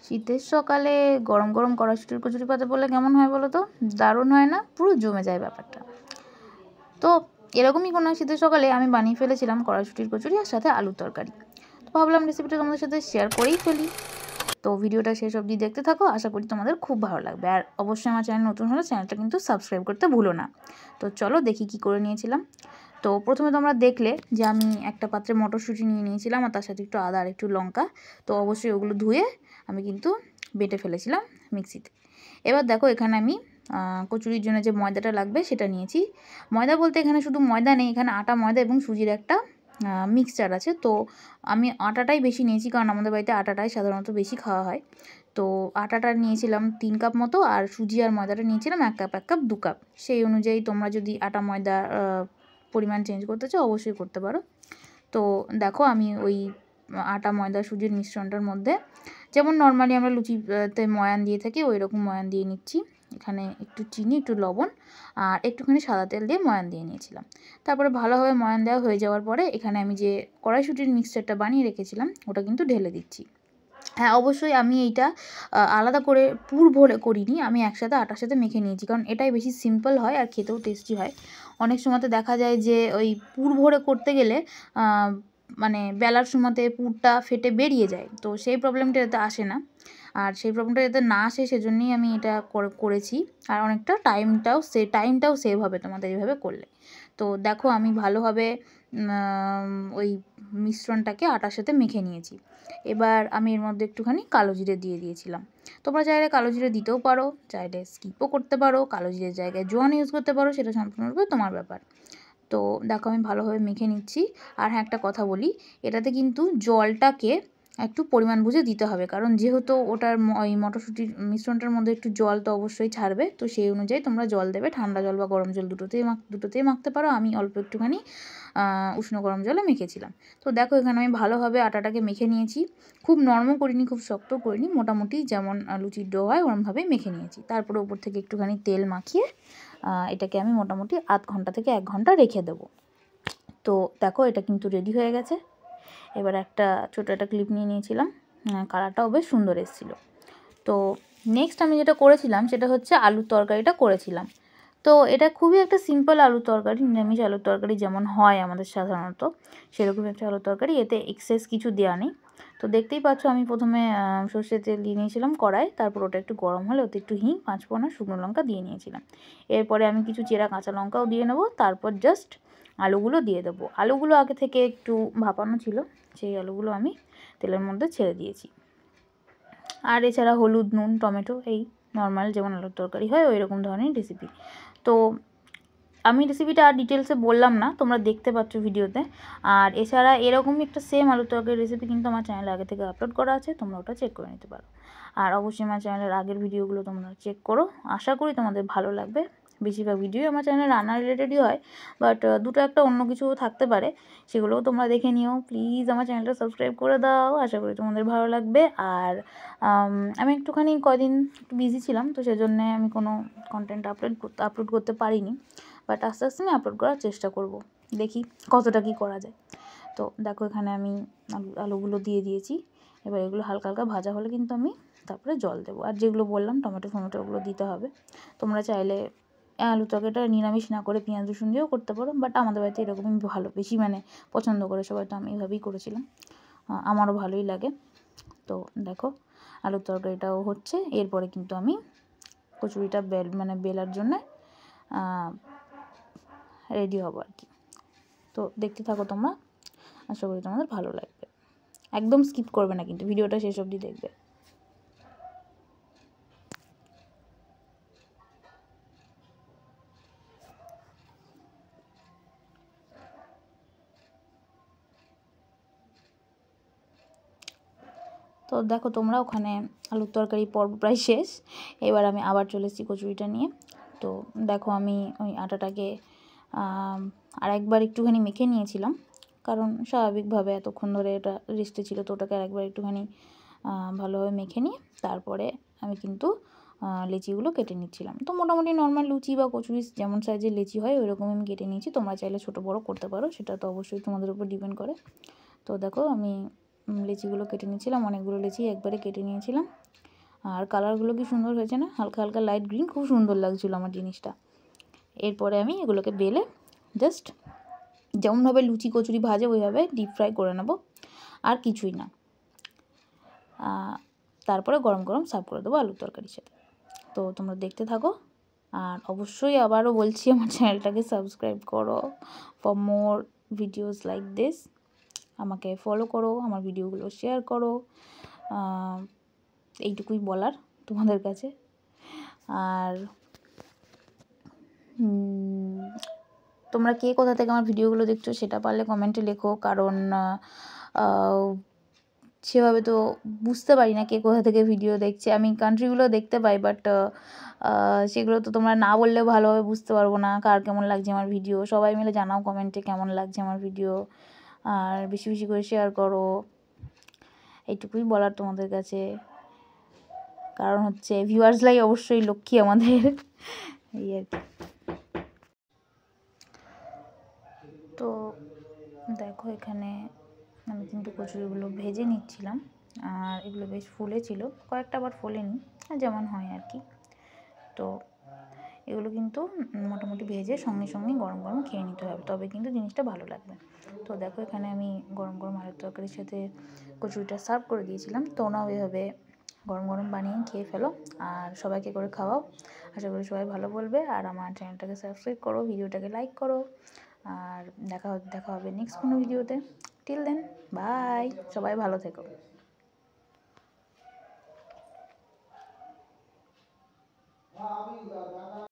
শীতের সকালে গরম গরম কড়াইশুঁটির কচুরি পাতা বললে কেমন হয় বলো তো? দারুণ হয় না? পুরো জমে যায় ব্যাপারটা। তো এরকমই কোনো শীতের সকালে আমি বানিয়ে ফেলেছিলাম কড়াইশুঁটির কচুরি আর সাথে আলুর তরকারি। তো ভাবলাম রেসিপিটা তোমাদের সাথে শেয়ার করেই ফেলি। তো ভিডিওটা শেষ অবধি দেখতে থাকো, আশা করি তোমাদের খুব ভালো লাগবে। আর অবশ্যই আমার চ্যানেল নতুন হলে চ্যানেলটা কিন্তু সাবস্ক্রাইব করতে ভুলো না। তো চলো দেখি কি করে নিয়েছিলাম। তো প্রথমে তোমরা দেখলে যে আমি একটা পাত্রে মটরশুঁটি নিয়ে নিয়েছিলাম আর তার সাথে একটু আদা আর একটু লঙ্কা। তো অবশ্যই ওগুলো ধুয়ে আমি কিন্তু বেটে ফেলেছিলাম মিক্সিতে। এবার দেখো এখানে আমি কচুরির জন্য যে ময়দাটা লাগবে সেটা নিয়েছি। ময়দা বলতে এখানে শুধু ময়দা নেই, এখানে আটা, ময়দা এবং সুজির একটা মিক্সচার আছে। তো আমি আটাটাই বেশি নিয়েছি, কারণ আমাদের বাড়িতে আটাটাই সাধারণত বেশি খাওয়া হয়। তো আটাটা নিয়েছিলাম 3 কাপ মতো, আর সুজি আর ময়দাটা নিয়েছিলাম 1 কাপ 1 কাপ 2 কাপ। সেই অনুযায়ী তোমরা যদি আটা ময়দা পরিমাণ চেঞ্জ করতে চাও অবশ্যই করতে পারো। তো দেখো আমি ওই আটা ময়দা সুজির মিশ্রণটার মধ্যে যেমন নর্মালি আমরা লুচিতে ময়ান দিয়ে থাকি ওই রকম ময়ান দিয়ে নিচ্ছি। এখানে একটু চিনি, একটু লবণ আর একটুখানি সাদা তেল দিয়ে ময়ান দিয়ে নিয়েছিলাম। তারপরে ভালোভাবে ময়ান দেওয়া হয়ে যাওয়ার পরে এখানে আমি যে কড়াইশুঁটির মিক্সচারটা বানিয়ে রেখেছিলাম ওটা কিন্তু ঢেলে দিচ্ছি। হ্যাঁ, অবশ্যই আমি এইটা আলাদা করে পুর ভরে করিনি, আমি একসাথে আটার সাথে মেখে নিয়েছি, কারণ এটাই বেশি সিম্পল হয় আর খেতেও টেস্টি হয়। অনেক সময়তে দেখা যায় যে ওই পুর ভরে করতে গেলে মানে বেলার সময়তে পুরটা ফেটে বেরিয়ে যায়, তো সেই প্রবলেমটা যাতে আসে না। আর সেই প্রবলেমটা যাতে না আসে সেজন্যই আমি এটা করেছি। আর অনেকটা টাইমটাও সেভ হবে তোমাদের এইভাবে করলে। তো দেখো আমি ভালোভাবে ওই মিশ্রণটাকে আটার সাথে মেখে নিয়েছি। এবার আমি এর মধ্যে একটুখানি কালো জিরে দিয়ে দিয়েছিলাম। তোমরা চাইলে কালো জিরে দিতেও পারো, চাইলে স্কিপও করতে পারো, কালো জিরের জায়গায় জোয়ান ইউজ করতে পারো, সেটা সম্পূর্ণরূপে তোমার ব্যাপার। তো দেখো আমি ভালোভাবে মেখে নিচ্ছি। আর হ্যাঁ, একটা কথা বলি, এটাতে কিন্তু জলটাকে একটু পরিমাণ বুঝে দিতে হবে, কারণ যেহেতু ওটার ওই মটরশুঁটির মিশ্রণটার মধ্যে একটু জল তো অবশ্যই ছাড়বে, তো সেই অনুযায়ী তোমরা জল দেবে। ঠান্ডা জল বা গরম জল দুটোতেই মাখতে পারো। আমি অল্প একটুখানি উষ্ণ গরম জলে মেখেছিলাম। তো দেখো এখানে আমি ভালোভাবে আটাটাকে মেখে নিয়েছি। খুব নরমও করিনি, খুব শক্তও করিনি, মোটামুটি যেমন লুচির ডো হয় ওরমভাবেই মেখে নিয়েছি। তারপরে ওপর থেকে একটুখানি তেল মাখিয়ে এটাকে আমি মোটামুটি আধ ঘন্টা থেকে 1 ঘন্টা রেখে দেবো। তো দেখো এটা কিন্তু রেডি হয়ে গেছে। এবার একটা ছোটো একটা ক্লিপ নিয়ে নিয়েছিলাম, কালারটাও বেশ সুন্দর এসেছিলো। তো নেক্সট আমি যেটা করেছিলাম সেটা হচ্ছে আলুর তরকারিটা করেছিলাম। তো এটা খুবই একটা সিম্পল আলুর তরকারি, নিরামিষ আলুর তরকারি যেমন হয় আমাদের সাধারণত, সেরকম একটা আলুর তরকারি। এতে এক্সেস কিছু দেওয়া নেই। তো দেখতেই পাচ্ছ আমি প্রথমে সর্ষের তেল দিয়ে নিয়েছিলাম কড়াই, তারপর ওটা একটু গরম হলে ওতে একটু হিং, 5 ফোড়ন, শুকনো লঙ্কা দিয়ে নিয়েছিলাম। এরপরে আমি কিছু চেরা কাঁচা লঙ্কাও দিয়ে নেবো, তারপর জাস্ট আলুগুলো দিয়ে দেবো। আলুগুলো আগে থেকে একটু ভাপানো ছিল, সেই আলুগুলো আমি তেলের মধ্যে ছেড়ে দিয়েছি। আর এছাড়া হলুদ, নুন, টমেটো, এই নর্মাল যেমন আলুর তরকারি হয় ওই রকম ধরনের রেসিপি। তো আমি রেসিপিটা আর ডিটেলসে বললাম না, তোমরা দেখতে পাচ্ছ ভিডিওতে। আর এছাড়া এরকমই একটা সেম আলুর তরকারির রেসিপি কিন্তু আমার চ্যানেলে আগে থেকে আপলোড করা আছে, তোমরা ওটা চেক করে নিতে পারো। আর অবশ্যই আমার চ্যানেলের আগের ভিডিওগুলো তোমরা চেক করো, আশা করি তোমাদের ভালো লাগবে। বেশিরভাগ ভিডিওই আমার চ্যানেলে রান্না রিলেটেডই হয়, বাট দুটো একটা অন্য কিছুও থাকতে পারে, সেগুলোও তোমরা দেখে নিও। প্লিজ আমার চ্যানেলটা সাবস্ক্রাইব করে দাও, আশা করি তোমাদের ভালো লাগবে। আর আমি একটুখানি কদিন একটু বিজি ছিলাম, তো সেজন্যে আমি কোনো কন্টেন্ট আপলোড করতে পারিনি, বাট আস্তে আস্তে আমি আপলোড করার চেষ্টা করব, দেখি কতটা কী করা যায়। তো দেখো এখানে আমি আলুগুলো দিয়ে দিয়েছি। এবার এগুলো হালকা হালকা ভাজা হলে কিন্তু আমি তারপরে জল দেবো। আর যেগুলো বললাম টমেটো ফমেটো ওগুলো দিতে হবে। তোমরা চাইলে আলু তরকারিটা নিরামিষ না করে পেঁয়াজ রসুন দিয়েও করতে পারো, বাট আমাদের বাড়িতে এরকমই বেশি পছন্দ করে সবাই, তো আমি এভাবেই করেছিলাম, আমারও ভালোই লাগে। তো দেখো আলুর তরকারিটাও হচ্ছে, এরপরে কিন্তু আমি কচুরিটা বেলার জন্যে রেডি হবো আর কি। তো দেখতে থাকো তোমরা, আশা করি তোমাদের ভালো লাগবে। একদম স্কিপ করবে না কিন্তু, ভিডিওটা শেষ অবধি দেখবে। তো দেখো তোমরা ওখানে আলুর তরকারি পর্ব প্রায় শেষ। এবার আমি আবার চলে এসেছি কচুরিটা নিয়ে। তো দেখো আমি ওই আটাটাকে আরেকবার একটুখানি মেখে নিয়েছিলাম, কারণ স্বাভাবিকভাবে এতক্ষণ ধরে এটা রেস্টে ছিল, তো ওটাকে আরেকবার একটুখানি ভালোভাবে মেখে নিয়ে তারপরে আমি কিন্তু লেচিগুলো কেটে নিচ্ছিলাম। তো মোটামুটি নর্মাল লুচি বা কচুরি যেমন সাইজের লেচি হয় ওইরকম আমি কেটে নিয়েছি। তোমরা চাইলে ছোটো বড়ো করতে পারো, সেটা তো অবশ্যই তোমাদের উপর ডিপেন্ড করে। তো দেখো আমি লেচিগুলো কেটে নিয়েছিলাম, অনেকগুলো লেচি একবারে কেটে নিয়েছিলাম। আর কালারগুলো কি সুন্দর হয়েছে না, হালকা হালকা লাইট গ্রিন, খুব সুন্দর লাগছিলো আমার জিনিসটা। এরপরে আমি এগুলোকে বেলে জাস্ট যেমনভাবে লুচি কচুরি ভাজে ওইভাবে ডিপ ফ্রাই করে নেব, আর কিছুই না। তারপরে গরম গরম সার্ভ করে দেবো আলুর তরকারির সাথে। তো তোমরা দেখতে থাকো, আর অবশ্যই আবারও বলছি আমার চ্যানেলটাকে সাবস্ক্রাইব করো for more videos like this. আমাকে ফলো করো, আমার ভিডিওগুলো শেয়ার করো, এইটুকুই বলার তোমাদের কাছে। আর তোমরা কে কোথা থেকে আমার ভিডিওগুলো দেখছো সেটা পারলে কমেন্টে লেখো, কারণ সেভাবে তো বুঝতে পারি না কে কোথা থেকে ভিডিও দেখছে। আমি কান্ট্রিগুলো দেখতে পাই, বাট সেগুলো তো তোমরা না বললে ভালোভাবে বুঝতে পারবো না কার কেমন লাগছে আমার ভিডিও। সবাই মিলে জানাও কমেন্টে কেমন লাগছে আমার ভিডিও, আর বেশি বেশি করে শেয়ার করো, এইটুকুই বলার তোমাদের কাছে। কারণ হচ্ছে ভিউয়ার্সলাই অবশ্যই লক্ষ্মী আমাদের, এই আর কি। তো দেখো এখানে আমি কিন্তু কচুরিগুলো ভেজে নিচ্ছিলাম, আর এগুলো বেশ ফুলেছিল, কয়েকটা আবার ফোলেনি, যেমন হয় আর কি। তো এগুলো কিন্তু মোটামুটি ভেজে সঙ্গে সঙ্গে গরম গরম খেয়ে নিতে হবে, তবে কিন্তু জিনিসটা ভালো লাগবে। তো দেখো এখানে আমি গরম গরম আলুর তরকারির সাথে কচুরিটা সার্ভ করে দিয়েছিলাম। তোমরাও এভাবে গরম গরম বানিয়ে খেয়ে ফেলো, আর সবাইকে করে খাওয়াও। আশা করি সবাই ভালো বলবে, আর আমার চ্যানেলটাকে সাবস্ক্রাইব করো, ভিডিওটাকে লাইক করো, আর দেখা হবে নেক্সট কোনো ভিডিওতে। টিল দেন, বাই, সবাই ভালো থেকো।